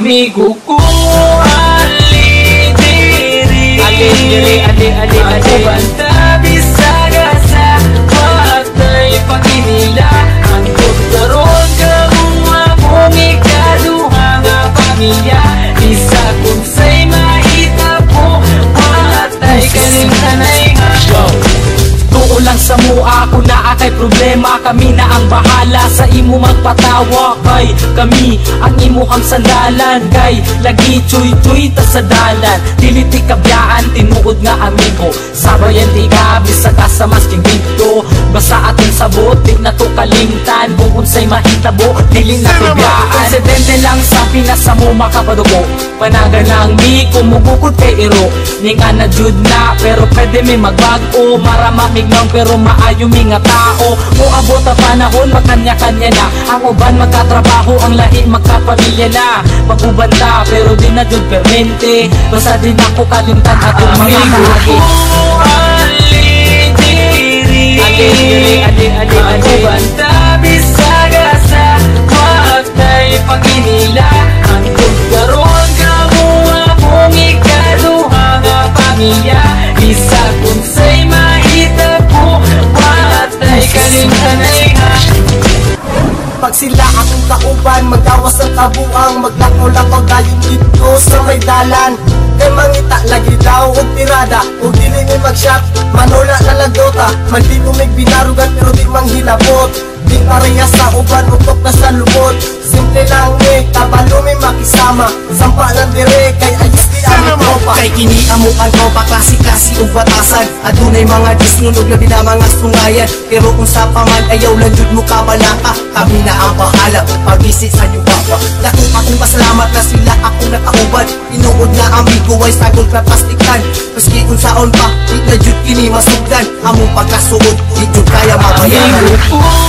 amigo ko. Ali diri Ako banta bisaga sa matay paginila. Ang doktoron kamong akong ikaduha nga pamilya. Isa kung sa'y mahita po matay kaning tanay nga. Tuon lang sa mua kung naa kay problema. Kami na ang bahala sa imo magpatawa. Kay kami ang imuhang sandalan. Kay lagi chuy-chuy ta sa dalan. Dili ti kabyaan tinuod nga amigo. Sabayan ti gabi sa kasamas king dito. Basta aton sabot di na to kalimtan. Kung unsay mahitabo dili na kabyaan. Presidente lang sa Pinas sa mo makapadugo. Panagan lang mi kumugukod kay iro. Ninga na jud na pero pwede mi magbago. Marama mignaw pero maayo mi nga tao. Moabot ang panahon magkanya-kanya na. Ang uban magkatrabaho, ang lahi magkapamilya na. Pag-ubanda pero di na jud permente. Basta din ako kalimtan atong mga kahagi. Ako banta bisaga sa matay paginila. Ang doktoron kamo akong ikaduha nga pamilya. Isa kung sa'y mahita po matay kalimtanay nga. Pag sila akong kauban, magawas ang kabuang. Maglakaw-lakaw dayon dito sa may dalan. Kay mangita lagi daw og tirada. Og dili ni mag-shop, manula na lagdota. Mandi mo may binarugan pero di manghilabot. Di pareha sa uban, utok na sa lubot. Simple lang kabalo may makisama. Sampa lang dire, kay ayos di ang tropa. Kay kini amo ang tropa, klase-klase ug batasan. Adunay mga disnunog na na mga sungayan. Pero kung sa paman ayaw lang jud mo kabalaka. Kami na ang bahala, pag-visit sa inyo baba. Dako akong pasalamat na sila akong nakauban. Tinuod na amigo ay sagol na plastikan. Maski kung saon pa, di na jud kini masugdan. Among pagkasuod, di jud kaya mabayaran.